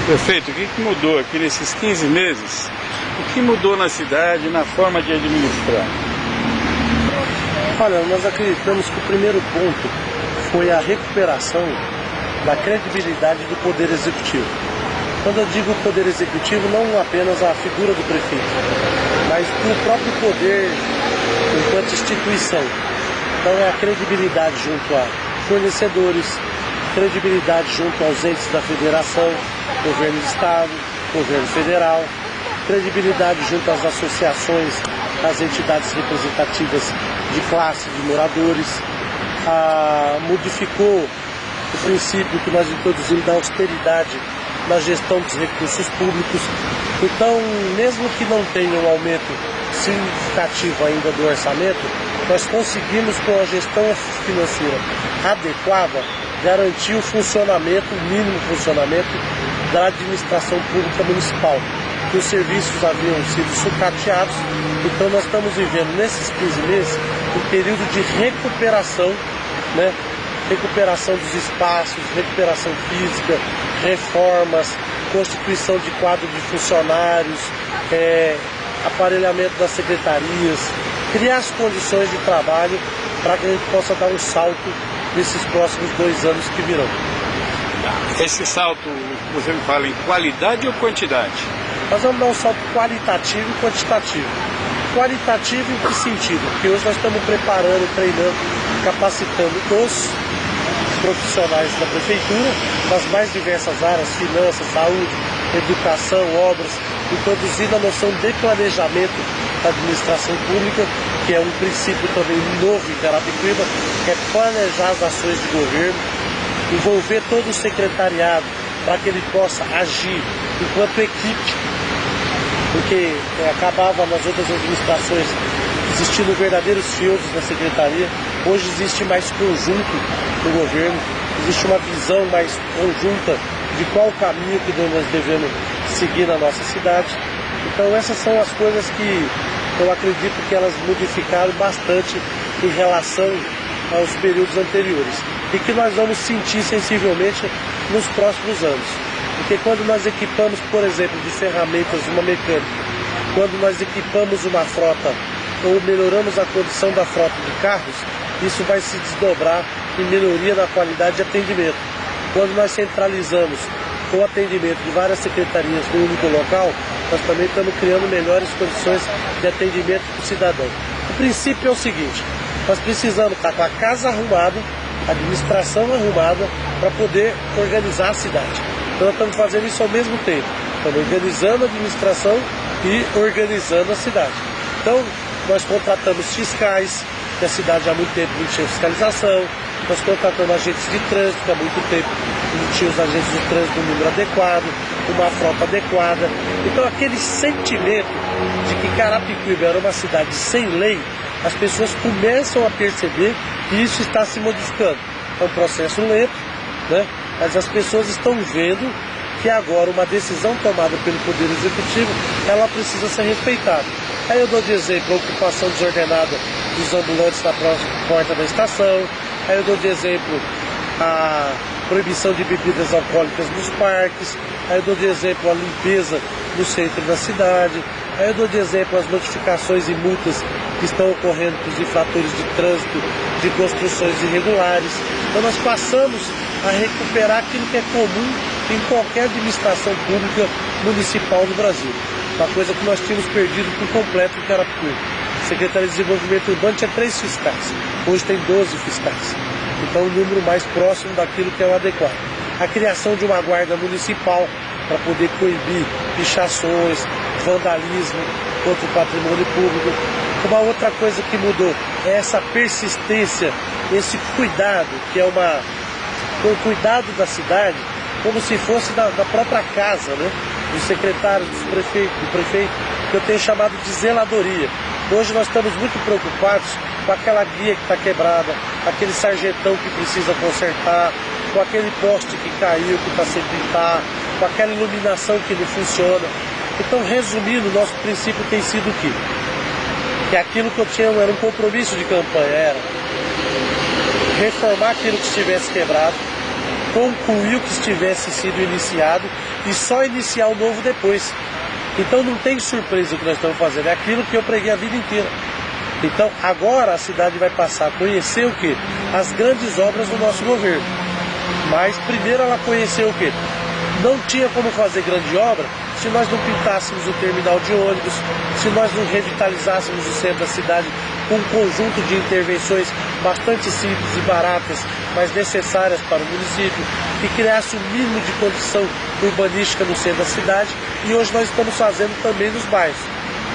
Prefeito, o que mudou aqui nesses 15 meses? O que mudou na cidade, na forma de administrar? Olha, nós acreditamos que o primeiro ponto foi a recuperação da credibilidade do Poder Executivo. Quando eu digo Poder Executivo, não apenas a figura do prefeito, mas o próprio poder enquanto instituição. Então é a credibilidade junto a fornecedores, credibilidade junto aos entes da federação, governo do estado, governo federal, credibilidade junto às associações, às entidades representativas de classe, de moradores. Modificou o princípio que nós introduzimos da austeridade na gestão dos recursos públicos. Então, mesmo que não tenha um aumento significativo ainda do orçamento, nós conseguimos, com a gestão financeira adequada, garantir o funcionamento, o mínimo funcionamento da administração pública municipal. Que os serviços haviam sido sucateados, então nós estamos vivendo nesses 15 meses um período de recuperação, né? Recuperação dos espaços, recuperação física, reformas, constituição de quadro de funcionários, aparelhamento das secretarias, criar as condições de trabalho para que a gente possa dar um salto nesses próximos 2 anos que virão. Esse salto, você me fala em qualidade ou quantidade? Nós vamos dar um salto qualitativo e quantitativo. Qualitativo em que sentido? Porque hoje nós estamos preparando, treinando, capacitando os profissionais da prefeitura, das mais diversas áreas, finanças, saúde, educação, obras, introduzindo a noção de planejamento da administração pública, que é um princípio também novo em Carapicuíba, que é planejar as ações de governo, envolver todo o secretariado para que ele possa agir enquanto equipe, porque acabava nas outras administrações existindo verdadeiros feudos na secretaria. Hoje existe mais conjunto no governo, existe uma visão mais conjunta de qual caminho que nós devemos seguir na nossa cidade. Então essas são as coisas que eu acredito que elas modificaram bastante em relação aos períodos anteriores e que nós vamos sentir sensivelmente nos próximos anos. Porque quando nós equipamos, por exemplo, de ferramentas uma mecânica, quando nós equipamos uma frota ou melhoramos a condição da frota de carros, isso vai se desdobrar em melhoria na qualidade de atendimento. Quando nós centralizamos o atendimento de várias secretarias no único local, nós também estamos criando melhores condições de atendimento para o cidadão. O princípio é o seguinte: nós precisamos estar com a casa arrumada, a administração arrumada, para poder organizar a cidade. Então nós estamos fazendo isso ao mesmo tempo. Estamos organizando a administração e organizando a cidade. Então, nós contratamos fiscais, que a cidade há muito tempo não tinha fiscalização. Nós contratamos agentes de trânsito, que há muito tempo não tinha os agentes de trânsito no número adequado, uma frota adequada. Então, aquele sentimento de que Carapicuíba era uma cidade sem lei, as pessoas começam a perceber que isso está se modificando. É um processo lento, né? Mas as pessoas estão vendo que agora uma decisão tomada pelo Poder Executivo, ela precisa ser respeitada. Aí eu dou de exemplo a ocupação desordenada dos ambulantes na porta da estação. Aí eu dou de exemplo a proibição de bebidas alcoólicas nos parques. Aí eu dou de exemplo a limpeza no centro da cidade. Aí eu dou de exemplo as notificações e multas que estão ocorrendo para os infratores de trânsito, de construções irregulares. Então nós passamos a recuperar aquilo que é comum em qualquer administração pública municipal no Brasil. Uma coisa que nós tínhamos perdido por completo em Carapicuíba. A Secretaria de Desenvolvimento Urbano tinha 3 fiscais, hoje tem 12 fiscais. Então um número mais próximo daquilo que é o adequado. A criação de uma guarda municipal para poder coibir pichações, vandalismo contra o patrimônio público. Uma outra coisa que mudou é essa persistência, esse cuidado, que é o cuidado da cidade, como se fosse da própria casa, né? Dos secretários, dos prefeitos, do prefeito, que eu tenho chamado de zeladoria. Hoje nós estamos muito preocupados com aquela guia que está quebrada, aquele sargentão que precisa consertar, com aquele poste que caiu, que está sem pintar, com aquela iluminação que não funciona. Então, resumindo, nosso princípio tem sido o quê? Que aquilo que eu tinha era um compromisso de campanha, era reformar aquilo que estivesse quebrado, concluir o que tivesse sido iniciado e só iniciar o novo depois. Então não tem surpresa o que nós estamos fazendo, é aquilo que eu preguei a vida inteira. Então agora a cidade vai passar a conhecer o quê? As grandes obras do nosso governo. Mas primeiro ela conheceu o quê? Não tinha como fazer grande obra se nós não pintássemos o terminal de ônibus, se nós não revitalizássemos o centro da cidade com um conjunto de intervenções bastante simples e baratas, mas necessárias para o município, que criasse o mínimo de condição urbanística no centro da cidade, e hoje nós estamos fazendo também nos bairros.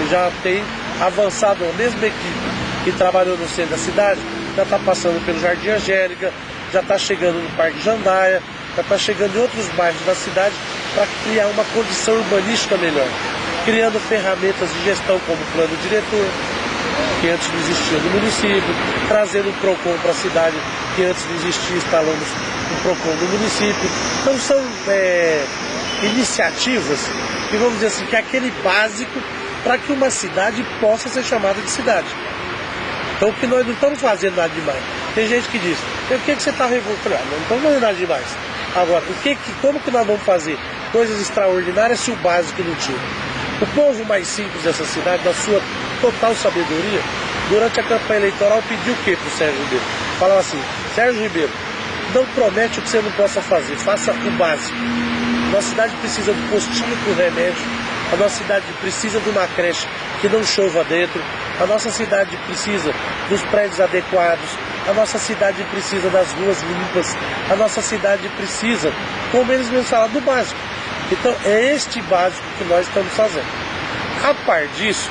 E já tem avançado a mesma equipe que trabalhou no centro da cidade, já está passando pelo Jardim Angélica, já está chegando no Parque Jandaia, já está chegando em outros bairros da cidade para criar uma condição urbanística melhor, criando ferramentas de gestão como o plano diretor, que antes não existia no município, trazendo o PROCON para a cidade, que antes não existia, instalamos o PROCON no município. Então são iniciativas que, vamos dizer assim, que é aquele básico para que uma cidade possa ser chamada de cidade. Então que nós não estamos fazendo nada demais. Tem gente que diz, o que você está revoltado? Não estamos fazendo nada demais. Agora, como que nós vamos fazer coisas extraordinárias se o básico não tinha? O povo mais simples dessa cidade, da sua total sabedoria, durante a campanha eleitoral pediu o que para o Sérgio Ribeiro? Falava assim, Sérgio Ribeiro, não promete o que você não possa fazer, faça o básico. A nossa cidade precisa de postinho com remédio, a nossa cidade precisa de uma creche que não chova dentro, a nossa cidade precisa dos prédios adequados, a nossa cidade precisa das ruas limpas, a nossa cidade precisa, como eles mesmos falam, do básico. Então é este básico que nós estamos fazendo. A par disso,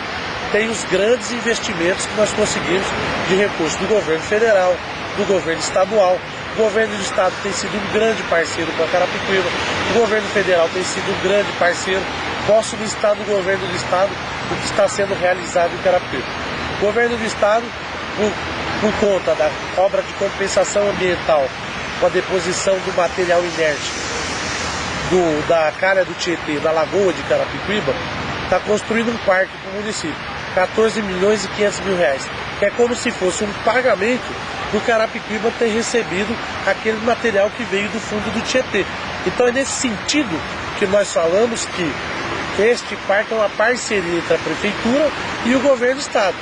tem os grandes investimentos que nós conseguimos de recursos do governo federal, do governo estadual. O governo do estado tem sido um grande parceiro com a Carapicuíba, o governo federal tem sido um grande parceiro. Posso listar do governo do estado o que está sendo realizado em Carapicuíba. O governo do estado, por conta da obra de compensação ambiental, com a deposição do material inerte da calha do Tietê, da lagoa de Carapicuíba, está construindo um parque para o município, 14 milhões e 500 mil reais, que é como se fosse um pagamento do Carapicuíba ter recebido aquele material que veio do fundo do Tietê. Então é nesse sentido que nós falamos que este parque é uma parceria entre a prefeitura e o governo do estado.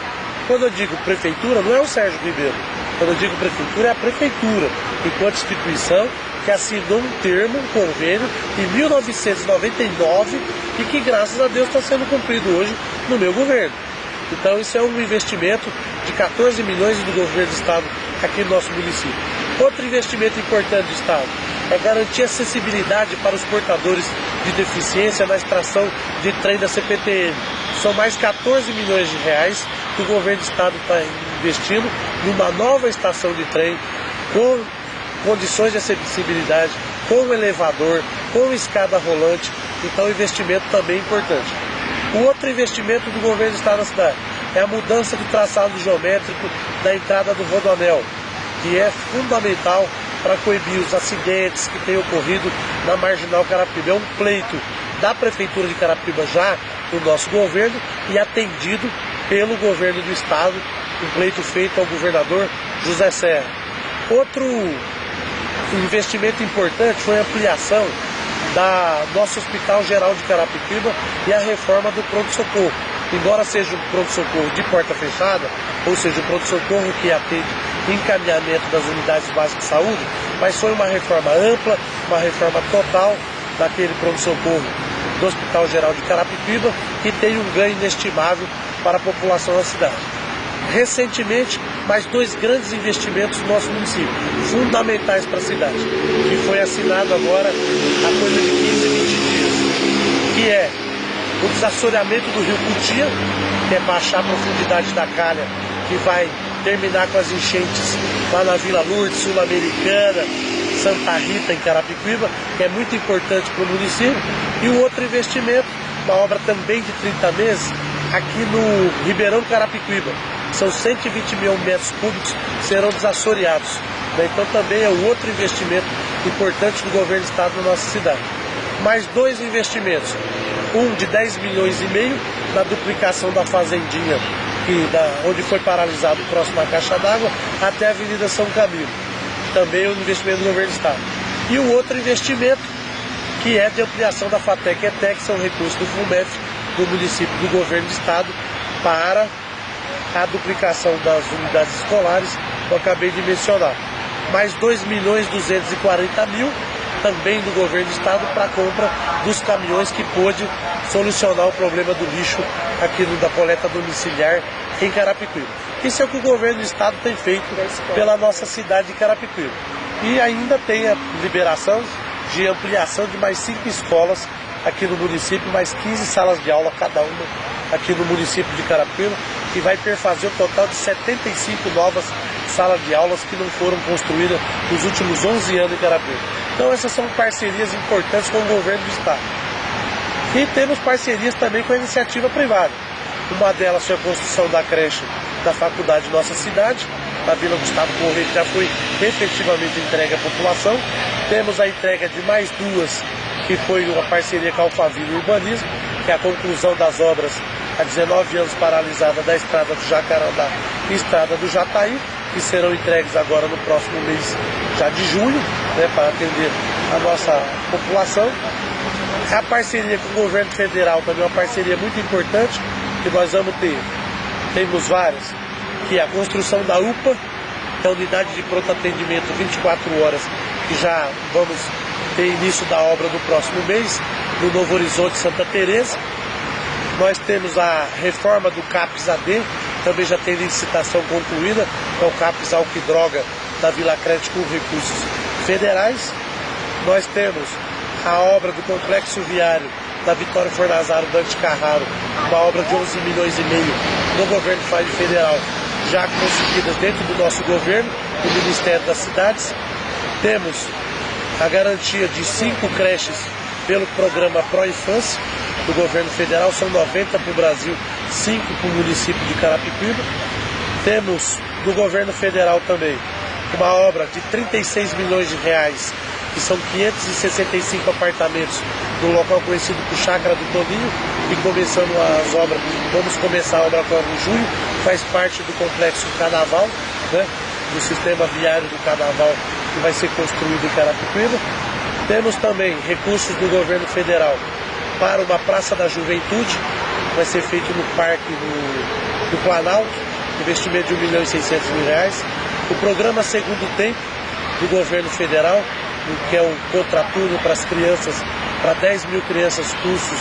Quando eu digo prefeitura, não é o Sérgio Ribeiro. Quando eu digo prefeitura, é a prefeitura, enquanto instituição, que assinou um termo, um convênio, em 1999 e que, graças a Deus, está sendo cumprido hoje no meu governo. Então, isso é um investimento de 14 milhões do governo do estado aqui no nosso município. Outro investimento importante do estado é garantir acessibilidade para os portadores de deficiência na extração de trem da CPTM. São mais 14 milhões de reais que o governo do estado está investindo numa nova estação de trem com condições de acessibilidade, com elevador, com escada rolante. Então, investimento também importante. O outro investimento do governo do estado da cidade é a mudança do traçado geométrico da entrada do Rodoanel, que é fundamental para coibir os acidentes que têm ocorrido na Marginal Carapicuíba. É um pleito da Prefeitura de Carapicuíba já no nosso governo e atendido pelo governo do estado, um pleito feito ao governador José Serra. Outro investimento importante foi a ampliação do nosso Hospital Geral de Carapicuíba e a reforma do pronto-socorro. Embora seja um pronto-socorro de porta fechada, ou seja, um pronto-socorro que atende encaminhamento das unidades básicas de saúde, mas foi uma reforma ampla, uma reforma total daquele pronto-socorro do Hospital Geral de Carapicuíba, que tem um ganho inestimável para a população da cidade. Recentemente, mais dois grandes investimentos no nosso município, fundamentais para a cidade, que foi assinado agora há coisa de 15, 20 dias, que é o desassoreamento do rio Cutia, que é baixar a profundidade da calha, que vai terminar com as enchentes lá na Vila Lourdes, Sul-Americana, Santa Rita, em Carapicuíba, que é muito importante para o município. E o outro investimento, uma obra também de 30 meses, aqui no Ribeirão Carapicuíba. São 120 mil metros cúbicos que serão desassoreados. Então também é um outro investimento importante do governo do estado na nossa cidade. Mais dois investimentos, um de 10 milhões e meio na duplicação da fazendinha, onde foi paralisado próximo à caixa d'água, até a Avenida São Camilo. Também é um investimento do governo do estado. E o outro investimento, que é de ampliação da FATEC-ETEC, são recursos do FUNMEF, do município, do governo do estado, para a duplicação das unidades escolares, que eu acabei de mencionar. Mais 2.240.000 também do governo do estado para a compra dos caminhões que pôde solucionar o problema do lixo aqui da coleta domiciliar em Carapicuíba. Isso é o que o governo do estado tem feito pela nossa cidade de Carapicuíba. E ainda tem a liberação de ampliação de mais 5 escolas aqui no município, mais 15 salas de aula cada uma aqui no município de Carapicuíba, que vai perfazer um total de 75 novas salas de aulas que não foram construídas nos últimos 11 anos em Carapicuíba. Então essas são parcerias importantes com o governo do estado. E temos parcerias também com a iniciativa privada. Uma delas foi a construção da creche da faculdade de nossa cidade, na Vila Gustavo Correia, que já foi efetivamente entregue à população. Temos a entrega de mais 2, que foi uma parceria com a Alphaville Urbanismo, que é a conclusão das obras há 19 anos paralisada da estrada do Jacarandá e estrada do Jataí, que serão entregues agora no próximo mês, já de julho, né, para atender a nossa população. A parceria com o governo federal também é uma parceria muito importante, que nós vamos ter, temos várias, que é a construção da UPA, que é a unidade de pronto atendimento 24 horas, que já vamos ter início da obra no próximo mês, no Novo Horizonte, Santa Teresa. Nós temos a reforma do CAPS AD, também já tem licitação concluída, que é o CAPS Álcool e Droga da Vila Crédito com recursos federais. Nós temos a obra do complexo viário da Vitória Fornazaro Dante Carraro, uma obra de 11 milhões e meio do governo federal, já conseguidas dentro do nosso governo, do Ministério das Cidades. Temos a garantia de 5 creches pelo programa Pro Infância do governo federal, são 90 para o Brasil, 5 para o município de Carapicuíba. Temos do governo federal também uma obra de 36 milhões de reais, que são 565 apartamentos no local conhecido por Chácara do Toninho, e começando as obras, vamos começar a obra agora em julho, faz parte do complexo Carnaval, né, do sistema viário do Carnaval, que vai ser construído em Carapicuíba. Temos também recursos do governo federal para uma Praça da Juventude, que vai ser feito no Parque do Planalto, investimento de R$1.600.000. O programa Segundo Tempo do governo federal, que é um contraturno para as crianças, para 10 mil crianças, cursos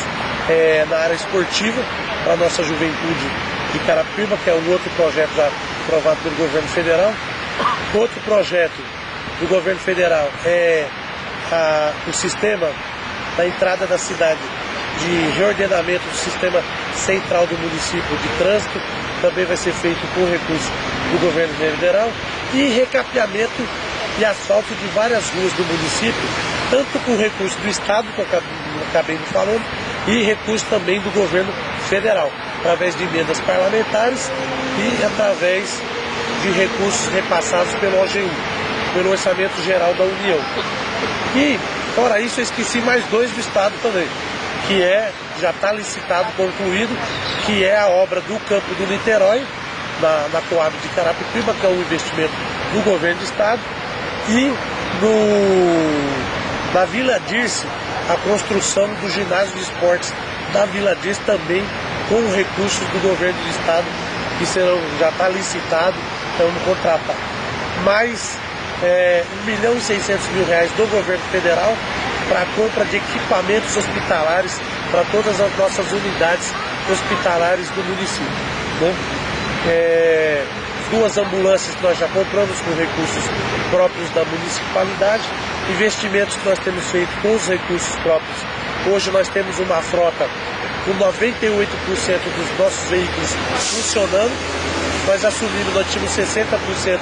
na área esportiva, para a nossa juventude de Carapicuíba, que é um outro projeto já aprovado pelo governo federal. Outro projeto do governo federal é o sistema da entrada da cidade, de reordenamento do sistema central do município de trânsito, também vai ser feito com recurso do governo federal, e recapeamento e asfalto de várias ruas do município, tanto com recurso do estado, que eu acabei de falando, e recurso também do governo federal, através de emendas parlamentares e através de recursos repassados pelo OGU, pelo Orçamento Geral da União. E, fora isso, eu esqueci mais 2 do estado também, que já está licitado, concluído, que é a obra do Campo do Niterói, na Coab de Carapicuíba, que é um investimento do governo do estado, e na Vila Dirce, a construção do ginásio de esportes da Vila Dirce, também com recursos do governo do estado, que já está licitado, então vamos contratar. Mais R$1.600.000 do governo federal para a compra de equipamentos hospitalares para todas as nossas unidades hospitalares do município, né? 2 ambulâncias que nós já compramos com recursos próprios da municipalidade, investimentos que nós temos feito com os recursos próprios. Hoje nós temos uma frota com 98% dos nossos veículos funcionando. Nós assumimos, nós tínhamos 60%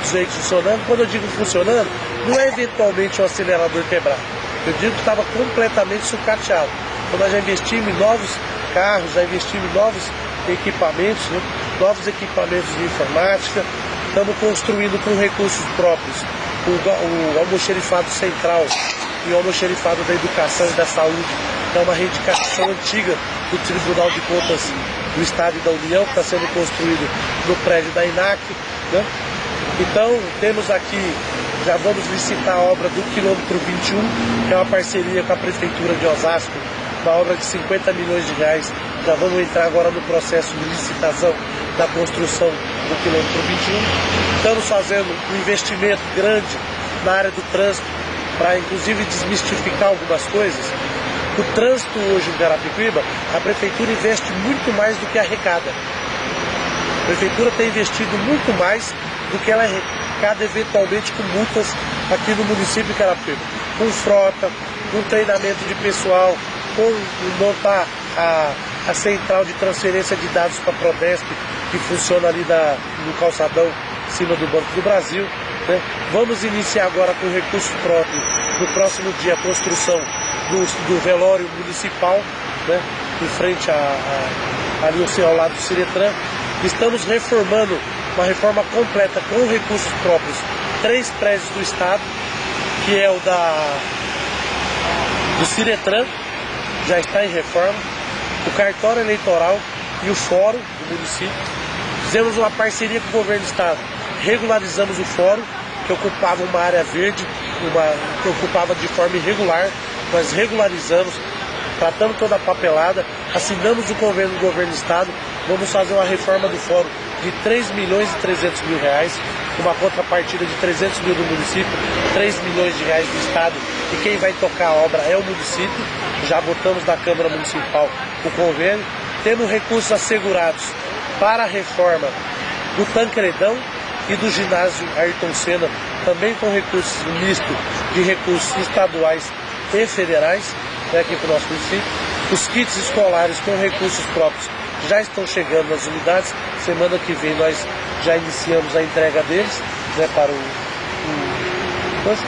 dos veículos funcionando. Quando eu digo funcionando, não é eventualmente um acelerador quebrado. Eu digo que estava completamente sucateado. Então nós já investimos em novos carros, já investimos em novos equipamentos, né? Novos equipamentos de informática. Estamos construindo com recursos próprios o almoxerifado central e o almoxerifado da educação e da saúde, que é uma reivindicação antiga do Tribunal de Contas do Estado e da União, que está sendo construído no prédio da INAC, né? Então, temos aqui Já vamos licitar a obra do quilômetro 21, que é uma parceria com a Prefeitura de Osasco, uma obra de 50 milhões de reais. Já vamos entrar agora no processo de licitação da construção do quilômetro 21. Estamos fazendo um investimento grande na área do trânsito, para inclusive desmistificar algumas coisas. O trânsito hoje em Carapicuíba, a Prefeitura investe muito mais do que arrecada. A Prefeitura tem investido muito mais do que ela arrecada eventualmente com multas aqui no município de Carapicuíba. Com frota, com treinamento de pessoal, com montar a central de transferência de dados para a Prodesp, que funciona ali no calçadão, em cima do Banco do Brasil. Né? Vamos iniciar agora com recurso próprio, no próximo dia, a construção do velório municipal, né? Em frente ali ao lado do Ciretran. Estamos reformando, uma reforma completa com recursos próprios, 3 prédios do Estado, que é o do Ciretran, já está em reforma, o cartório eleitoral e o fórum do município. Fizemos uma parceria com o governo do Estado, regularizamos o fórum, que ocupava uma área verde, que ocupava de forma irregular. Nós regularizamos, tratamos toda a papelada, assinamos o convênio do governo do Estado. Vamos fazer uma reforma do fórum de 3 milhões e 300 mil reais, uma contrapartida de 300 mil do município, 3 milhões de reais do Estado, e quem vai tocar a obra é o município. Já botamos da Câmara Municipal o convênio, tendo recursos assegurados para a reforma do Tancredão e do ginásio Ayrton Senna, também com recursos mistos de recursos estaduais e federais, né, aqui para o nosso município. Os kits escolares com recursos próprios já estão chegando nas unidades. Semana que vem nós já iniciamos a entrega deles, né, para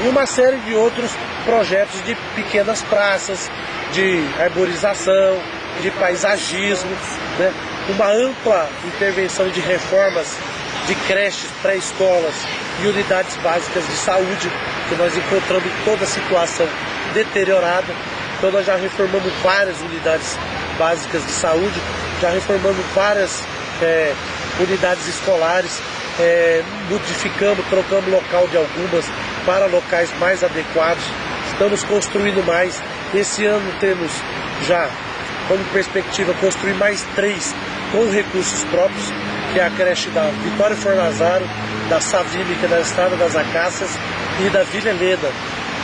e uma série de outros projetos de pequenas praças, de arborização, de paisagismo, né, uma ampla intervenção de reformas de creches, pré-escolas e unidades básicas de saúde, que nós encontramos toda a situação deteriorada. Então nós já reformamos várias unidades básicas de saúde, já reformamos várias unidades escolares, modificamos, trocamos local de algumas para locais mais adequados. Estamos construindo mais. Esse ano temos já como perspectiva construir mais 3 com recursos próprios, que é a creche da Vitória Fornazaro, da Savime, que é da Estrada das Acácias, e da Vila Helena,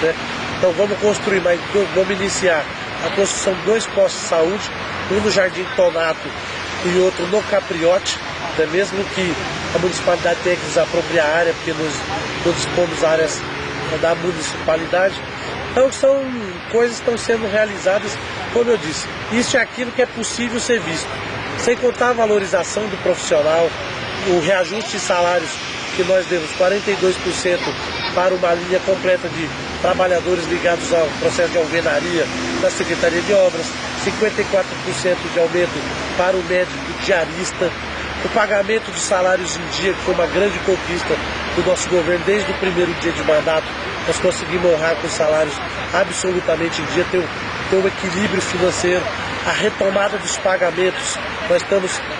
né? Então vamos construir mais, vamos iniciar a construção de 2 postos de saúde, um no Jardim Tonato e outro no Capriote, né? Mesmo que a municipalidade tenha que desapropriar a área, porque nós dispomos áreas da municipalidade. Então são coisas que estão sendo realizadas, como eu disse, isso é aquilo que é possível ser visto. Sem contar a valorização do profissional, o reajuste de salários, que nós demos 42% para uma linha completa de trabalhadores ligados ao processo de alvenaria da Secretaria de Obras, 54% de aumento para o médico diarista, o pagamento de salários em dia, que foi uma grande conquista do nosso governo desde o primeiro dia de mandato. Nós conseguimos honrar com salários absolutamente em dia, ter um equilíbrio financeiro, a retomada dos pagamentos.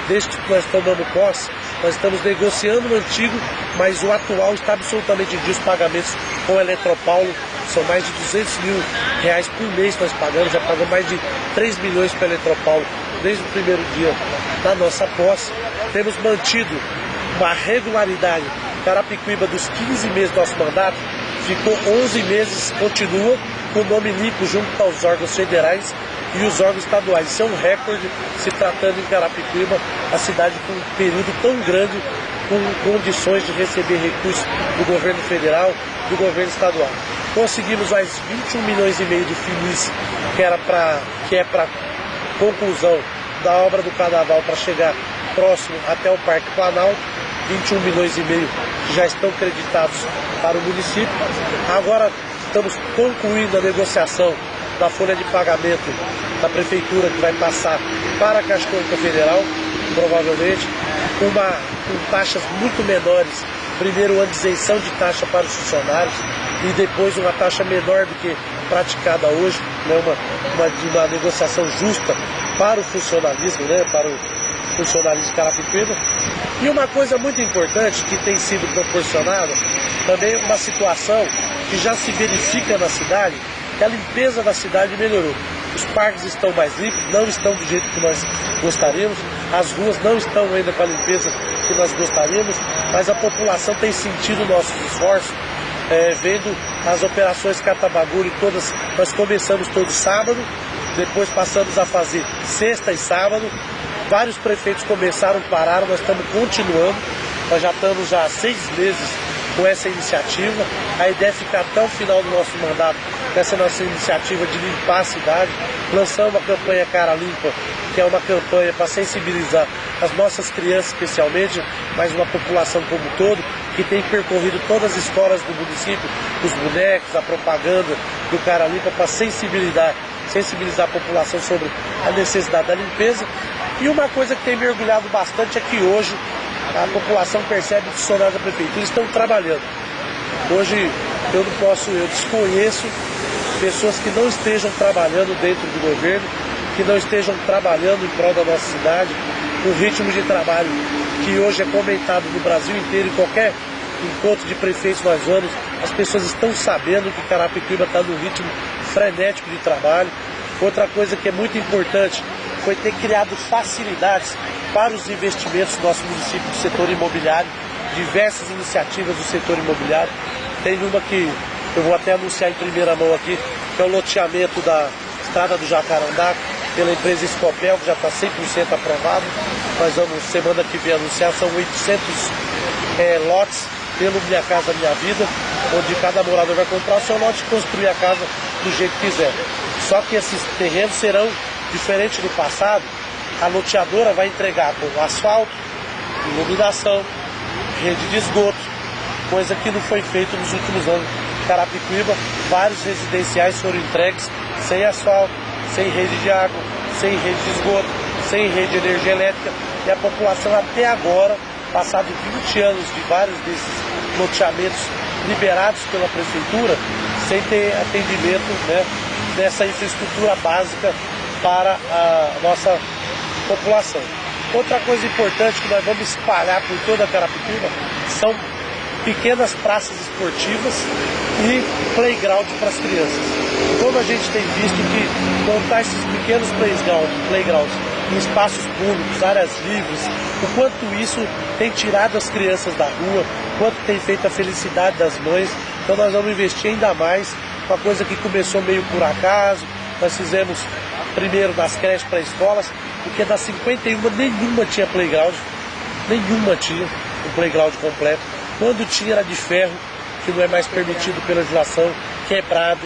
Desde que nós tomamos posse, nós estamos negociando o antigo, mas o atual está absolutamente em dia. Os pagamentos com a Eletropaulo são mais de 200 mil reais por mês que nós pagamos, já pagamos mais de 3 milhões para a Eletropaulo desde o primeiro dia da nossa posse. Temos mantido uma regularidade. Carapicuíba, dos 15 meses do nosso mandato, ficou 11 meses, continua com o nome limpo junto aos órgãos federais e os órgãos estaduais. Isso é um recorde, se tratando em Carapicuíba, a cidade com um período tão grande, com condições de receber recursos do governo federal, do governo estadual. Conseguimos mais 21 milhões e meio de finis, que é para conclusão da obra do Cadaval, para chegar próximo até o Parque Planalto. 21 milhões e meio que já estão creditados para o município. Agora estamos concluindo a negociação da folha de pagamento da Prefeitura, que vai passar para a Caixa Econômica Federal, provavelmente, com taxas muito menores. Primeiro ano de isenção de taxa para os funcionários e depois uma taxa menor do que praticada hoje, né? uma negociação justa para o funcionalismo, né? Para o funcionalismo de Carapicuíba. E uma coisa muito importante que tem sido proporcionada Também uma situação que já se verifica na cidade, que a limpeza da cidade melhorou. Os parques estão mais limpos, não estão do jeito que nós gostaríamos, as ruas não estão ainda com a limpeza que nós gostaríamos, mas a população tem sentido nossos esforços, vendo as operações Catabaguri todas. Nós começamos todo sábado, depois passamos a fazer sexta e sábado, vários prefeitos começaram, pararam, nós estamos continuando, nós já estamos há 6 meses com essa iniciativa. A ideia é ficar até o final do nosso mandato com essa nossa iniciativa de limpar a cidade. Lançamos a campanha Cara Limpa, que é uma campanha para sensibilizar as nossas crianças especialmente, mas uma população como um todo, que tem percorrido todas as escolas do município, os bonecos, a propaganda do Cara Limpa, para sensibilizar a população sobre a necessidade da limpeza. E uma coisa que tem me orgulhado bastante é que hoje a população percebe que os funcionários da prefeitura estão trabalhando. Hoje eu desconheço pessoas que não estejam trabalhando dentro do governo, que não estejam trabalhando em prol da nossa cidade. O ritmo de trabalho que hoje é comentado no Brasil inteiro, em qualquer encontro de prefeitos nós vamos, as pessoas estão sabendo que Carapicuíba está num ritmo frenético de trabalho. Outra coisa que é muito importante foi ter criado facilidades para os investimentos do nosso município do setor imobiliário, diversas iniciativas do setor imobiliário. Tem uma que eu vou até anunciar em primeira mão aqui, que é o loteamento da Estrada do Jacarandá, pela empresa Escopel, que já está 100% aprovado. Nós vamos, semana que vem, anunciar, são 800 lotes pelo Minha Casa Minha Vida, onde cada morador vai comprar o seu lote e construir a casa do jeito que quiser. Só que esses terrenos serão diferentes do passado. A loteadora vai entregar com asfalto, iluminação, rede de esgoto, coisa que não foi feita nos últimos anos. Carapicuíba, vários residenciais foram entregues sem asfalto, sem rede de água, sem rede de esgoto, sem rede de energia elétrica, e a população até agora, passado 20 anos de vários desses loteamentos liberados pela prefeitura, sem ter atendimento, dessa infraestrutura básica para a nossa população. Outra coisa importante que nós vamos espalhar por toda a Carapicuíba são pequenas praças esportivas e playground para as crianças. Como a gente tem visto que montar esses pequenos playgrounds em espaços públicos, áreas livres, o quanto isso tem tirado as crianças da rua, o quanto tem feito a felicidade das mães. Então nós vamos investir ainda mais, uma coisa que começou meio por acaso. Nós fizemos primeiro das creches para escolas, porque das 51 nenhuma tinha playground, nenhuma tinha um playground completo. Quando tinha era de ferro, que não é mais permitido pela legislação, quebrado.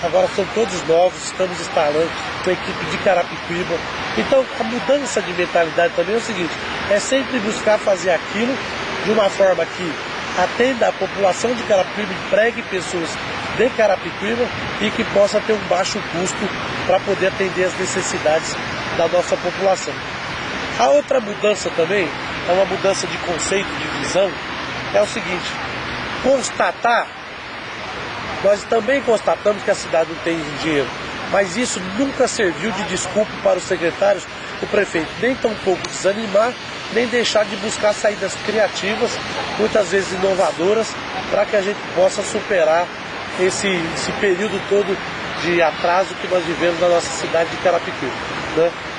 Agora são todos novos, estamos instalando com a equipe de Carapicuíba. Então a mudança de mentalidade também é o seguinte, é sempre buscar fazer aquilo de uma forma que atenda a população de Carapicuíba, empregue pessoas de Carapicuíba e que possa ter um baixo custo para poder atender as necessidades da nossa população. A outra mudança também é uma mudança de conceito, de visão, é o seguinte, nós também constatamos que a cidade não tem dinheiro, mas isso nunca serviu de desculpa para os secretários, o prefeito, nem tampouco desanimar, nem deixar de buscar saídas criativas, muitas vezes inovadoras, para que a gente possa superar esse período todo de atraso que nós vivemos na nossa cidade de Carapicuíba,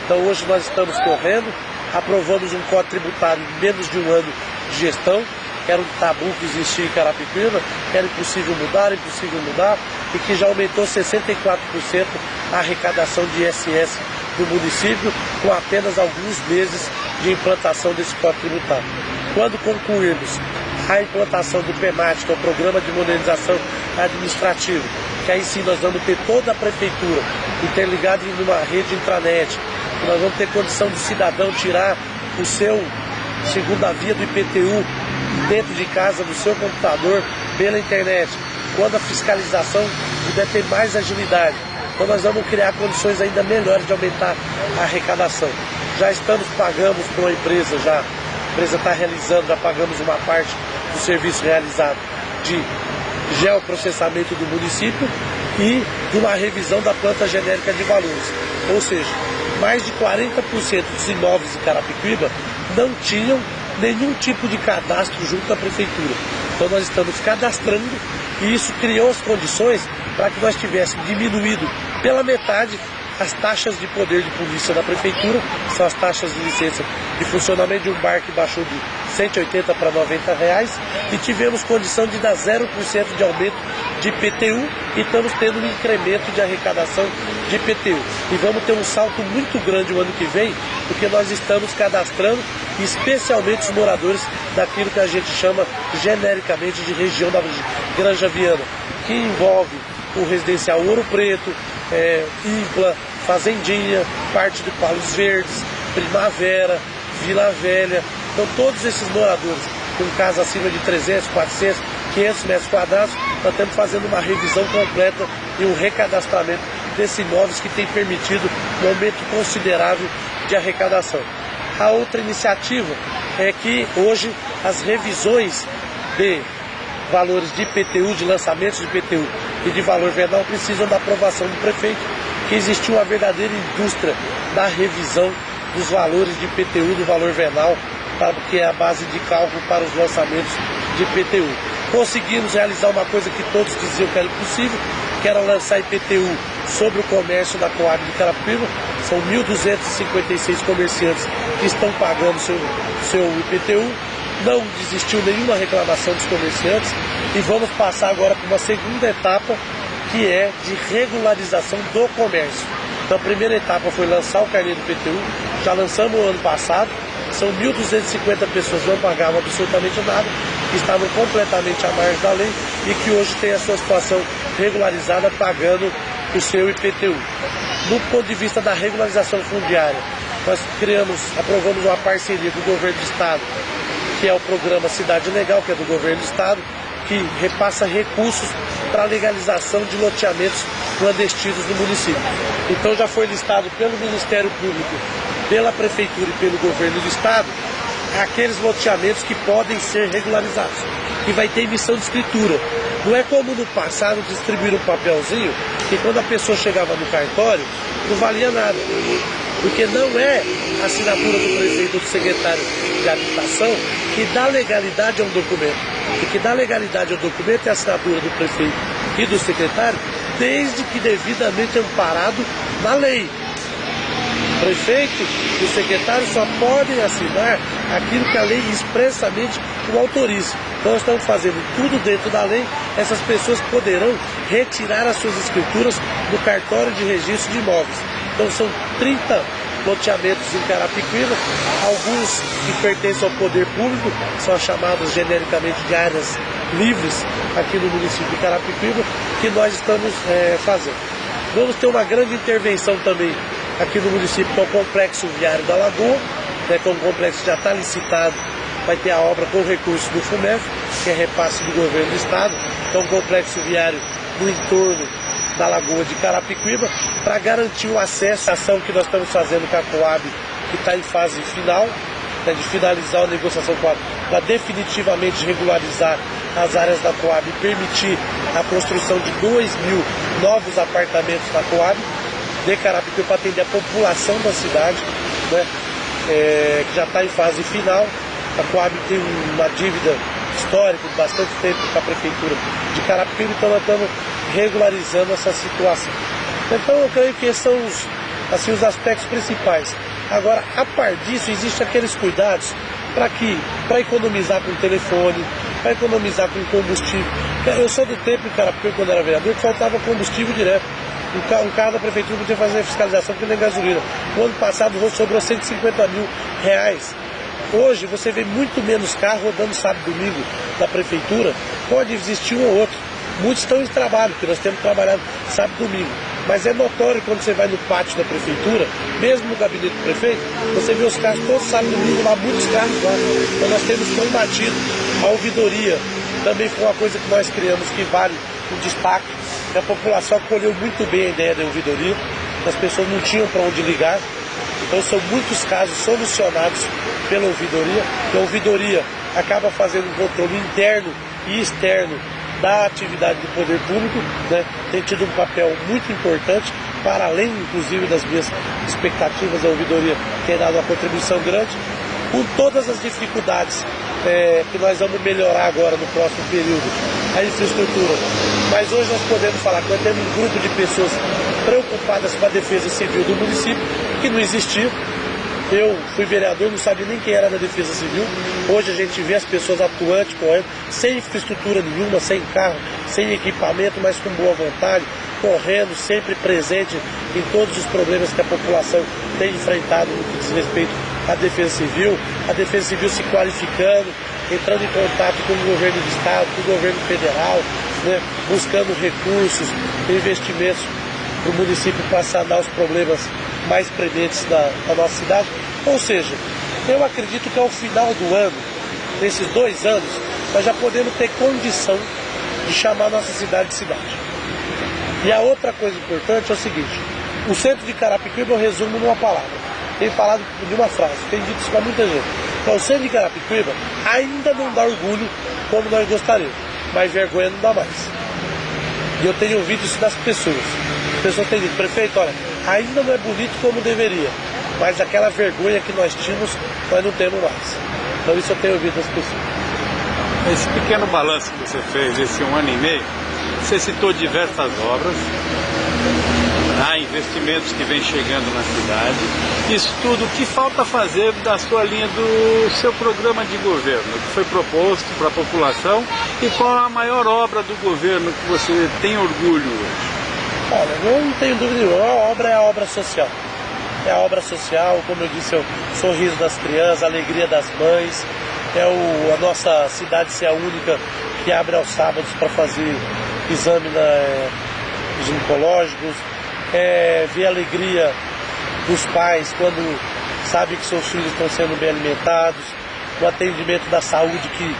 Então hoje nós estamos correndo, aprovamos um código tributário em menos de um ano de gestão, que era um tabu que existia em Carapicuíba, que era impossível mudar, e que já aumentou 64% a arrecadação de ISS do município, com apenas alguns meses de implantação desse código tributário. Quando concluirmos a implantação do PEMAT, que é o Programa de Modernização Administrativa, que aí sim nós vamos ter toda a prefeitura interligada em uma rede intranet, que nós vamos ter condição do cidadão tirar o seu segunda via do IPTU dentro de casa, do seu computador, pela internet. Quando a fiscalização puder ter mais agilidade, então nós vamos criar condições ainda melhores de aumentar a arrecadação. Já pagamos para uma empresa, a empresa está realizando, já pagamos uma parte do serviço realizado de geoprocessamento do município e de uma revisão da planta genérica de valores. Ou seja, mais de 40% dos imóveis em Carapicuíba não tinham nenhum tipo de cadastro junto à prefeitura. Então nós estamos cadastrando e isso criou as condições para que nós tivéssemos diminuído pela metade as taxas de poder de polícia da prefeitura, são as taxas de licença de funcionamento de um bar que baixou de 180 para R$90 e tivemos condição de dar 0% de aumento de IPTU e estamos tendo um incremento de arrecadação de IPTU. E vamos ter um salto muito grande o ano que vem, porque nós estamos cadastrando especialmente os moradores daquilo que a gente chama genericamente de região da Granja Viana, que envolve o residencial Ouro Preto, Impla, Fazendinha, parte do Palos Verdes, Primavera, Vila Velha. Então todos esses moradores com casa acima de 300, 400, 500 metros quadrados, nós estamos fazendo uma revisão completa e um recadastramento desses imóveis que tem permitido um aumento considerável de arrecadação. A outra iniciativa é que hoje as revisões de valores de IPTU, de lançamentos de IPTU e de valor venal precisam da aprovação do prefeito, que existe uma verdadeira indústria da revisão dos valores de IPTU, do valor venal, que é a base de cálculo para os lançamentos de IPTU. Conseguimos realizar uma coisa que todos diziam que era impossível, que era lançar IPTU sobre o comércio da Coab de Carapicuíba. São 1.256 comerciantes que estão pagando seu IPTU. Não desistiu nenhuma reclamação dos comerciantes e vamos passar agora para uma segunda etapa, que é de regularização do comércio. Então a primeira etapa foi lançar o carnê do IPTU, já lançamos o ano passado, são 1.250 pessoas que não pagavam absolutamente nada, que estavam completamente à margem da lei e que hoje têm a sua situação regularizada pagando o seu IPTU. Do ponto de vista da regularização fundiária, nós aprovamos uma parceria com o governo do estado, que é o programa Cidade Legal, que é do governo do estado, que repassa recursos para a legalização de loteamentos clandestinos no município. Então já foi listado pelo Ministério Público, pela Prefeitura e pelo governo do estado, aqueles loteamentos que podem ser regularizados, que vai ter emissão de escritura. Não é como no passado distribuir um papelzinho, que quando a pessoa chegava no cartório, não valia nada. Porque não é a assinatura do prefeito ou do secretário de habitação que dá legalidade a um documento. O que dá legalidade ao documento é a assinatura do prefeito e do secretário, desde que devidamente amparado na lei. O prefeito e o secretário só podem assinar aquilo que a lei expressamente o autoriza. Então nós estamos fazendo tudo dentro da lei. Essas pessoas poderão retirar as suas escrituras do cartório de registro de imóveis. Então são 30 loteamentos em Carapicuíba, alguns que pertencem ao poder público, são chamados genericamente de áreas livres aqui no município de Carapicuíba, que nós estamos fazendo. Vamos ter uma grande intervenção também aqui no município, que é o Complexo Viário da Lagoa, que é um complexo que já está licitado, vai ter a obra com recurso do FUMEF, que é repasse do governo do estado, então um complexo viário no entorno da Lagoa de Carapicuíba, para garantir o acesso à ação que nós estamos fazendo com a Coab, que está em fase final, de finalizar a negociação com a Coab, para definitivamente regularizar as áreas da Coab e permitir a construção de 2.000 novos apartamentos da Coab de Carapicuíba para atender a população da cidade, que já está em fase final. A Coab tem uma dívida histórica de bastante tempo com a Prefeitura de Carapicuíba, então nós estamos regularizando essa situação. Então eu creio que esses são os aspectos principais. Agora, a par disso, existem aqueles cuidados para economizar com telefone, para economizar com combustível. Eu sou do tempo em Carapicuíba, quando era vereador, que faltava combustível direto. Um carro da Prefeitura podia fazer fiscalização porque nem gasolina. O ano passado sobrou R$150 mil. Hoje você vê muito menos carro rodando sábado e domingo da Prefeitura. Pode existir um ou outro. Muitos estão em trabalho, porque nós temos trabalhado sábado e domingo. Mas é notório quando você vai no pátio da Prefeitura, mesmo no gabinete do prefeito, você vê os carros todos sábado e domingo lá, muitos carros lá. Então nós temos combatido a ouvidoria. Também foi uma coisa que nós criamos que vale um destaque. A população acolheu muito bem a ideia da ouvidoria. As pessoas não tinham para onde ligar. Então são muitos casos solucionados pela ouvidoria. A ouvidoria acaba fazendo um controle interno e externo da atividade do poder público, tem tido um papel muito importante, para além inclusive das minhas expectativas. A ouvidoria tem dado uma contribuição grande, com todas as dificuldades que nós vamos melhorar agora no próximo período, a infraestrutura. Mas hoje nós podemos falar que nós temos um grupo de pessoas preocupadas com a defesa civil do município, que não existia. Eu fui vereador, não sabia nem quem era da Defesa Civil. Hoje a gente vê as pessoas atuantes, correndo, sem infraestrutura nenhuma, sem carro, sem equipamento, mas com boa vontade, correndo, sempre presente em todos os problemas que a população tem enfrentado no que diz respeito à Defesa Civil. A Defesa Civil se qualificando, entrando em contato com o governo do Estado, com o governo federal, né, buscando recursos, investimentos para o município para sanar os problemas mais prementes da nossa cidade. Ou seja, eu acredito que ao final do ano, nesses 2 anos, nós já podemos ter condição de chamar a nossa cidade de cidade. E a outra coisa importante é o seguinte: o centro de Carapicuíba eu resumo numa palavra. Tenho falado de uma frase, tenho dito isso para muita gente. Então, o centro de Carapicuíba ainda não dá orgulho como nós gostaríamos, mas vergonha não dá mais. E eu tenho ouvido isso das pessoas. As pessoas têm dito: prefeito, olha, ainda não é bonito como deveria, mas aquela vergonha que nós tínhamos, nós não temos mais. Então isso eu tenho ouvido das pessoas. Esse pequeno balanço que você fez, esse 1 ano e meio, você citou diversas obras, há investimentos que vêm chegando na cidade. Isso tudo, o que falta fazer da sua linha do seu programa de governo, que foi proposto para a população, e qual a maior obra do governo que você tem orgulho hoje? Olha, não tenho dúvida nenhuma, a obra é a obra social. É a obra social, como eu disse, é o sorriso das crianças, a alegria das mães, a nossa cidade ser a única que abre aos sábados para fazer exame ginecológicos, ver a alegria dos pais quando sabem que seus filhos estão sendo bem alimentados, o atendimento da saúde, que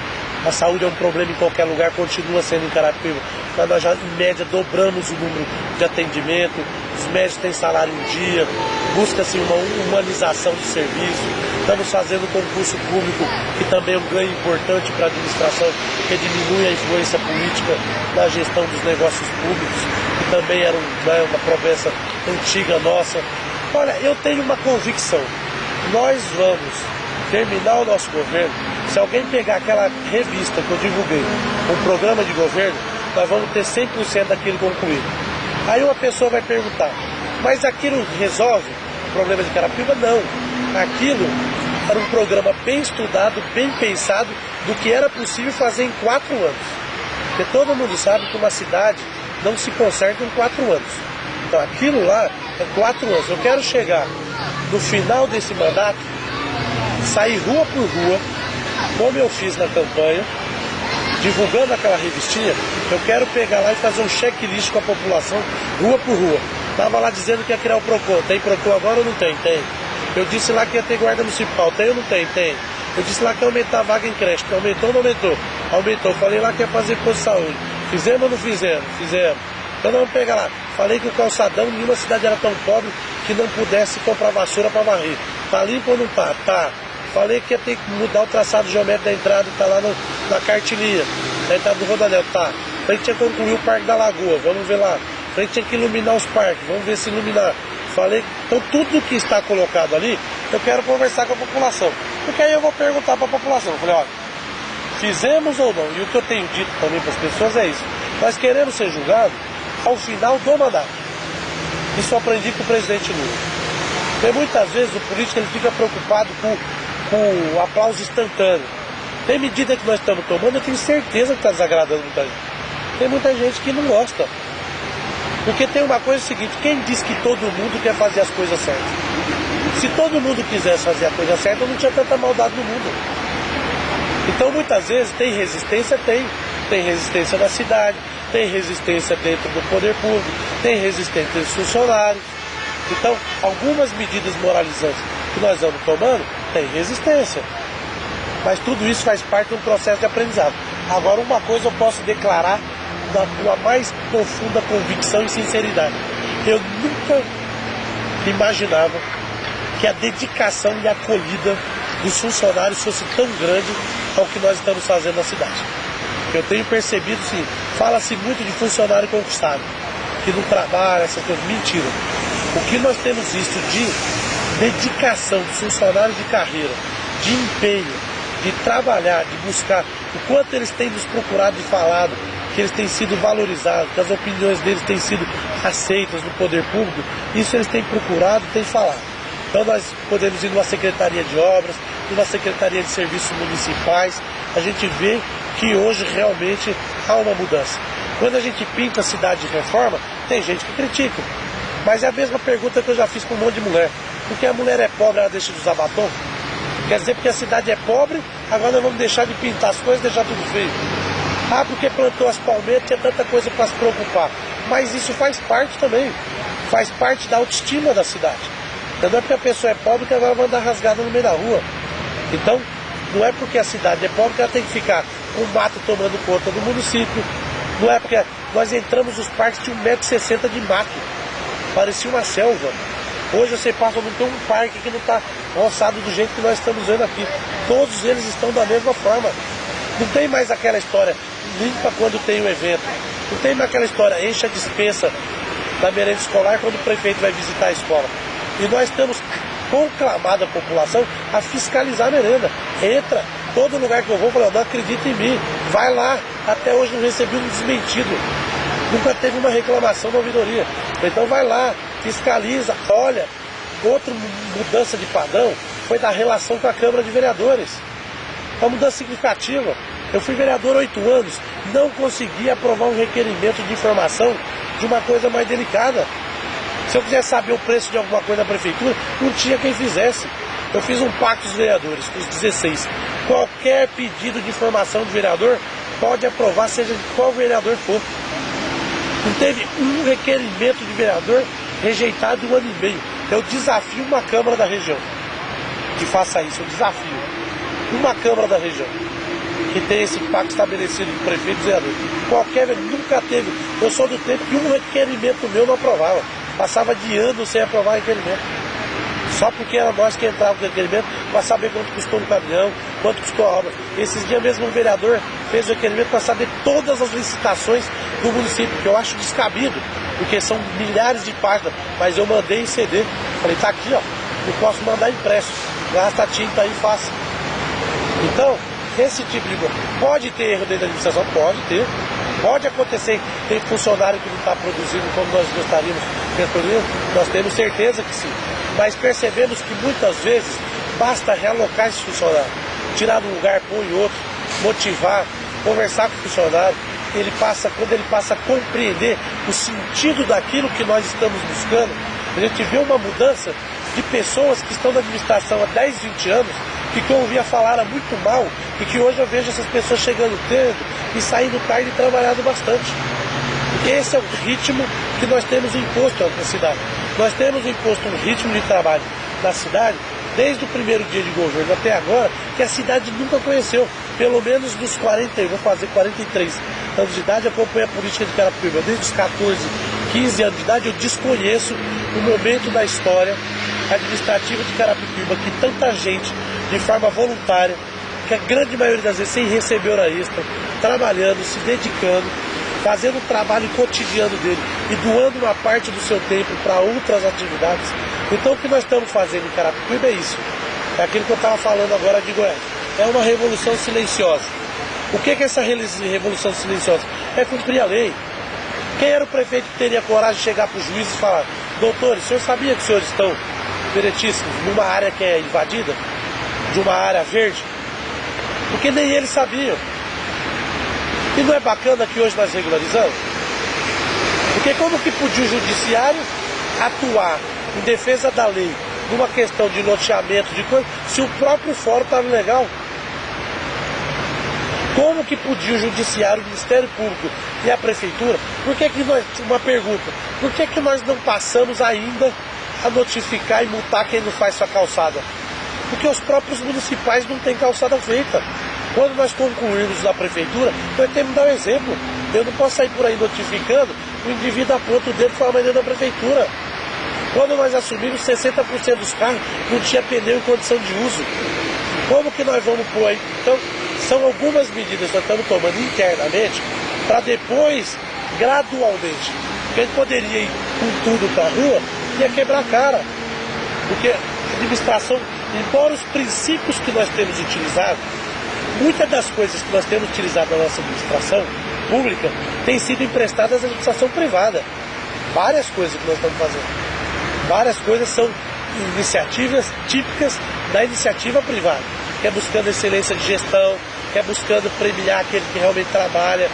a saúde é um problema em qualquer lugar, continua sendo em Carapicuíba, mas nós já em média dobramos o número de atendimento, os médicos têm salário em dia, busca-se uma humanização do serviço, estamos fazendo concurso público, que também é um ganho importante para a administração, que diminui a influência política na gestão dos negócios públicos, que também era uma promessa antiga nossa. Olha, eu tenho uma convicção: nós vamos terminar o nosso governo. Se alguém pegar aquela revista que eu divulguei, um programa de governo, nós vamos ter 100% daquilo concluído. Aí uma pessoa vai perguntar: mas aquilo resolve o problema de Carapicuíba? Não. Aquilo era um programa bem estudado, bem pensado, do que era possível fazer em 4 anos. Porque todo mundo sabe que uma cidade não se conserta em 4 anos. Então aquilo lá é 4 anos. Eu quero chegar no final desse mandato, sair rua por rua, como eu fiz na campanha, divulgando aquela revistinha. Eu quero pegar lá e fazer um checklist com a população, rua por rua. Estava lá dizendo que ia criar o PROCON. Tem PROCON agora ou não tem? Tem. Eu disse lá que ia ter guarda municipal. Tem ou não tem? Tem. Eu disse lá que ia aumentar a vaga em creche. Aumentou ou não aumentou? Aumentou. Falei lá que ia fazer posto de saúde. Fizemos ou não fizemos? Fizemos. Então nós vamos pegar lá. Falei que o calçadão, nenhuma cidade era tão pobre que não pudesse comprar vassoura para varrer. Tá limpo ou não tá? Tá. Falei que ia ter que mudar o traçado geométrico da entrada, tá lá na cartilha, da entrada do Rodanel, tá. Falei que tinha que concluir o Parque da Lagoa, vamos ver lá. Falei que tinha que iluminar os parques, vamos ver se iluminar. Falei, então tudo que está colocado ali, eu quero conversar com a população. Porque aí eu vou perguntar para a população. Eu falei: olha, fizemos ou não? E o que eu tenho dito também para as pessoas é isso: nós queremos ser julgados ao final do mandato. Isso eu aprendi com o presidente Lula. Porque muitas vezes o político ele fica preocupado com o aplauso instantâneo. Tem medida que nós estamos tomando, eu tenho certeza que está desagradando muita gente. Tem muita gente que não gosta. Porque tem uma coisa seguinte: quem diz que todo mundo quer fazer as coisas certas? Se todo mundo quisesse fazer a coisa certa, não tinha tanta maldade no mundo. Então muitas vezes tem resistência, tem resistência na cidade, tem resistência dentro do poder público, tem resistência dos funcionários. Então algumas medidas moralizantes que nós vamos tomando, tem resistência. Mas tudo isso faz parte de um processo de aprendizado. Agora, uma coisa eu posso declarar com a mais profunda convicção e sinceridade: eu nunca imaginava que a dedicação e a acolhida dos funcionários fosse tão grande ao que nós estamos fazendo na cidade. Eu tenho percebido, sim, fala-se muito de funcionário conquistado, que não trabalha, essas coisas. Mentira. O que nós temos visto de dedicação dos funcionários de carreira, de empenho, de trabalhar, de buscar o quanto eles têm nos procurado e falado, que eles têm sido valorizados, que as opiniões deles têm sido aceitas no poder público, isso eles têm procurado, têm falado. Então nós podemos ir numa Secretaria de Obras, numa Secretaria de Serviços Municipais, a gente vê que hoje realmente há uma mudança. Quando a gente pinta a cidade de reforma, tem gente que critica. Mas é a mesma pergunta que eu já fiz para um monte de mulher. Porque a mulher é pobre, ela deixa de usar batom? Quer dizer, porque a cidade é pobre, agora nós vamos deixar de pintar as coisas e deixar tudo feio. Ah, porque plantou as palmeiras, tinha tanta coisa para se preocupar. Mas isso faz parte também. Faz parte da autoestima da cidade. Então não é porque a pessoa é pobre que ela vai andar rasgada no meio da rua. Então, não é porque a cidade é pobre que ela tem que ficar com o mato tomando conta do município. Não é porque nós entramos nos parques de 1,60 m de mato. Parecia uma selva. Hoje você passa, não tem um parque que não está roçado do jeito que nós estamos vendo aqui. Todos eles estão da mesma forma. Não tem mais aquela história, limpa quando tem o evento. Não tem mais aquela história, enche a despensa da merenda escolar quando o prefeito vai visitar a escola. E nós estamos conclamando a população a fiscalizar a merenda. Entra, todo lugar que eu vou, falar, não acredita em mim. Vai lá, até hoje não recebi um desmentido. Nunca teve uma reclamação da ouvidoria. Então vai lá, fiscaliza, olha. Outra mudança de padrão foi da relação com a Câmara de Vereadores. Uma mudança significativa. Eu fui vereador 8 anos, não consegui aprovar um requerimento de informação de uma coisa mais delicada. Se eu quisesse saber o preço de alguma coisa da prefeitura, não tinha quem fizesse. Eu fiz um pacto dos vereadores, com os 16. Qualquer pedido de informação do vereador pode aprovar, seja de qual vereador for. Não teve um requerimento de vereador rejeitado em 1 ano e meio. Eu desafio uma Câmara da região que faça isso, eu desafio uma Câmara da região que tem esse pacto estabelecido com o prefeito e vereador. Qualquer, nunca teve. Eu sou do tempo que um requerimento meu não aprovava. Passava de ano sem aprovar requerimento. Só porque era nós que entrávamos no requerimento para saber quanto custou o caminhão, quanto custou a obra. Esses dias mesmo um vereador fez o requerimento para saber todas as licitações do município, que eu acho descabido, porque são milhares de páginas, mas eu mandei em CD. Falei, tá aqui, ó, eu posso mandar impresso. Gasta a tinta aí e faça. Então, esse tipo de coisa. Pode ter erro dentro da administração? Pode ter. Pode acontecer, tem funcionário que não está produzindo como nós gostaríamos de produzir, nós temos certeza que sim. Mas percebemos que muitas vezes basta realocar esse funcionário, tirar de um lugar, pôr em outro, motivar, conversar com o funcionário. Quando ele passa a compreender o sentido daquilo que nós estamos buscando, a gente vê uma mudança de pessoas que estão na administração há 10, 20 anos, que eu ouvia falar muito mal, e que hoje eu vejo essas pessoas chegando cedo e saindo tarde e trabalhando bastante. Esse é o ritmo que nós temos imposto na cidade. Nós temos imposto um ritmo de trabalho na cidade, desde o primeiro dia de governo até agora, que a cidade nunca conheceu. Pelo menos dos 40, eu vou fazer 43 anos de idade, acompanho a política de Carapicuíba. Desde os 14, 15 anos de idade, eu desconheço o momento da história administrativa de Carapicuíba que tanta gente, de forma voluntária, que a grande maioria das vezes sem receber hora extra, trabalhando, se dedicando, fazendo o trabalho cotidiano dele e doando uma parte do seu tempo para outras atividades. Então o que nós estamos fazendo em Carapicuíba é isso. É aquilo que eu estava falando agora de Goiás. É uma revolução silenciosa. O que é essa revolução silenciosa? É cumprir a lei. Quem era o prefeito que teria coragem de chegar para os juízes e falar: doutores, o senhor sabia que os senhores estão veretíssimos numa área que é invadida? De uma área verde? Porque nem eles sabiam. E não é bacana que hoje nós regularizamos? Porque como que podia o judiciário atuar em defesa da lei numa questão de loteamento, de coisa, se o próprio fórum estava legal? Como que podia o judiciário, o Ministério Público e a Prefeitura? Uma pergunta, por que nós não passamos ainda a notificar e multar quem não faz sua calçada? Porque os próprios municipais não têm calçada feita. Quando nós concluirmos na prefeitura, nós temos que dar um exemplo. Eu não posso sair por aí notificando, o indivíduo aponta o dedo e fala, mas dentro da prefeitura. Quando nós assumimos, 60% dos carros não tinha pneu em condição de uso. Como que nós vamos pôr aí? Então, são algumas medidas que nós estamos tomando internamente para depois, gradualmente, porque a gente poderia ir com tudo para a rua, ia quebrar a cara. Porque a administração, embora os princípios que nós temos utilizado, Muitas das coisas que nós temos utilizado na nossa administração pública têm sido emprestadas à administração privada. Várias coisas que nós estamos fazendo. Várias coisas são iniciativas típicas da iniciativa privada, que é buscando excelência de gestão, que é buscando premiar aquele que realmente trabalha,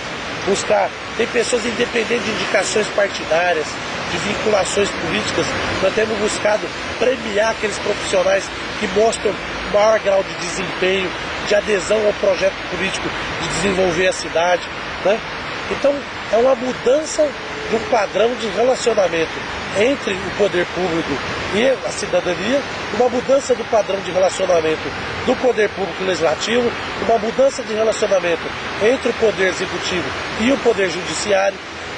tem pessoas independentes de indicações partidárias, de vinculações políticas. Nós temos buscado premiar aqueles profissionais que mostram maior grau de desempenho, de adesão ao projeto político de desenvolver a cidade, né? Então é uma mudança de um padrão de relacionamento entre o poder público e a cidadania, uma mudança do padrão de relacionamento do poder público legislativo, uma mudança de relacionamento entre o poder executivo e o poder judiciário,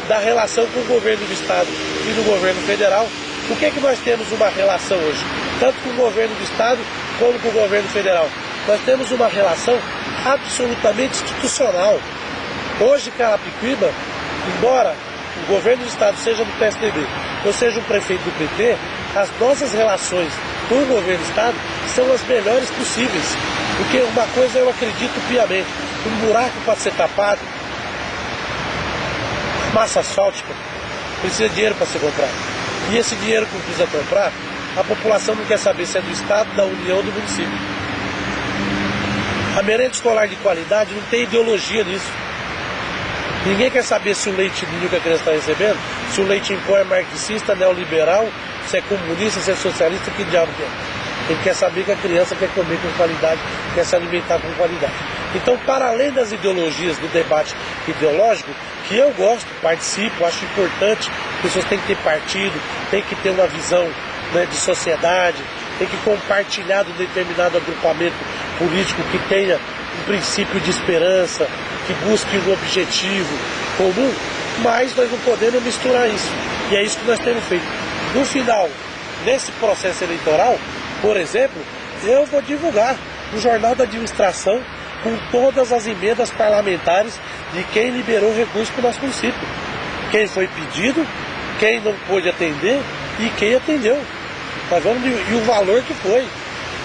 da relação com o governo do estado e do governo federal. Por que nós temos uma relação hoje, tanto com o governo do estado como com o governo federal? Nós temos uma relação absolutamente institucional. Hoje, Carapicuíba, embora o governo do estado seja do PSDB, ou seja um prefeito do PT, as nossas relações com o governo do estado são as melhores possíveis. Porque uma coisa eu acredito piamente: um buraco para ser tapado, massa asfáltica, precisa de dinheiro para ser comprado. E esse dinheiro que precisa comprar, a população não quer saber se é do estado, da União ou do município. A merenda escolar de qualidade não tem ideologia nisso. Ninguém quer saber se o leite ninho que a criança está recebendo, se o leite em pó é marxista, neoliberal, se é comunista, se é socialista, que diabo que é. Ele quer saber que a criança quer comer com qualidade, quer se alimentar com qualidade. Então, para além das ideologias do debate ideológico, que eu gosto, participo, acho importante, as pessoas têm que ter partido, têm que ter uma visão, né, de sociedade, tem que compartilhar de um determinado agrupamento político que tenha um princípio de esperança, que busque um objetivo comum, mas nós não podemos misturar isso. E é isso que nós temos feito. No final, nesse processo eleitoral, por exemplo, eu vou divulgar no Jornal da Administração com todas as emendas parlamentares de quem liberou recursos para o nosso município. Quem foi pedido, quem não pôde atender e quem atendeu. E o valor que foi.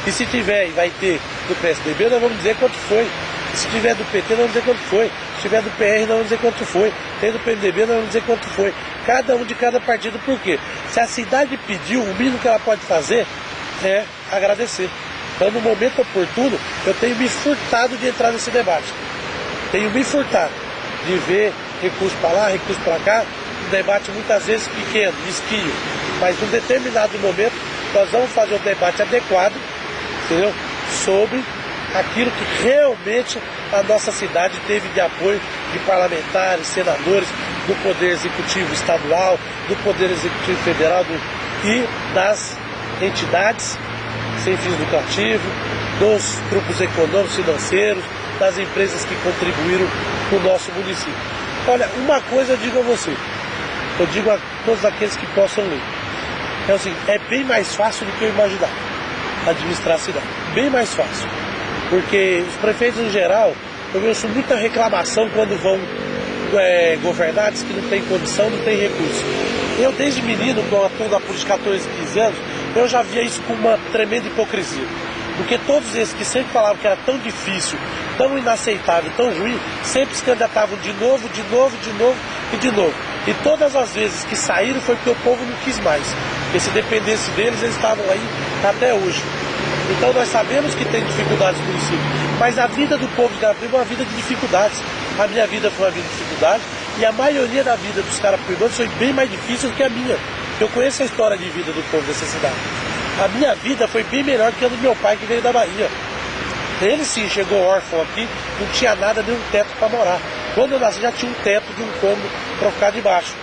E se tiver e vai ter do PSDB, nós vamos dizer quanto foi. E se tiver do PT, nós vamos dizer quanto foi. Se tiver do PR, nós vamos dizer quanto foi. Tem do PMDB, nós vamos dizer quanto foi. Cada um de cada partido, por quê? Se a cidade pediu, o mínimo que ela pode fazer é agradecer. Então, no momento oportuno, eu tenho me furtado de entrar nesse debate. Tenho me furtado de ver recurso para lá, recurso para cá, um debate muitas vezes pequeno, mesquinho. Mas num determinado momento, nós vamos fazer um debate adequado, entendeu? Sobre aquilo que realmente a nossa cidade teve de apoio de parlamentares, senadores, do Poder Executivo Estadual, do Poder Executivo Federal e das entidades sem fins lucrativos, dos grupos econômicos, financeiros, das empresas que contribuíram com o nosso município. Olha, uma coisa eu digo a você, eu digo a todos aqueles que possam ler, é o seguinte: é bem mais fácil do que eu imaginava administrar a cidade, bem mais fácil, porque os prefeitos em geral, eu vejo muita reclamação quando vão governar, diz que não tem condição, não tem recurso. Eu desde menino, quando atuo na política há 14, 15 anos, eu já via isso com uma tremenda hipocrisia. Porque todos esses que sempre falavam que era tão difícil, tão inaceitável, tão ruim, sempre se candidatavam de novo e de novo. E todas as vezes que saíram foi porque o povo não quis mais. Porque se dependesse deles, eles estavam aí até hoje. Então nós sabemos que tem dificuldades no município, mas a vida do povo de Carapicuíba é uma vida de dificuldades. A minha vida foi uma vida de dificuldade e a maioria da vida dos carapicuíbanos foi bem mais difícil do que a minha. Eu conheço a história de vida do povo dessa cidade. A minha vida foi bem melhor que a do meu pai, que veio da Bahia. Ele sim chegou órfão aqui, não tinha nada, nem um teto para morar. Quando eu nasci já tinha um teto de um cômodo para ficar debaixo.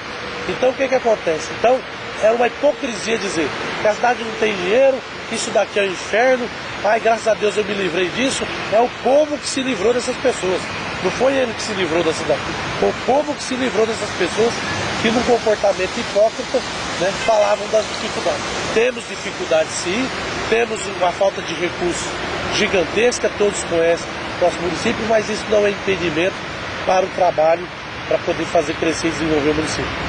Então o que acontece? Então é uma hipocrisia dizer que a cidade não tem dinheiro, que isso daqui é um inferno, ai, graças a Deus eu me livrei disso. É o povo que se livrou dessas pessoas. Não foi ele que se livrou da cidade. Foi o povo que se livrou dessas pessoas que, num comportamento hipócrita, né, falavam das dificuldades. Temos dificuldades sim, temos uma falta de recursos gigantesca, todos conhecem nosso município, mas isso não é impedimento para o trabalho, para poder fazer crescer e desenvolver o município.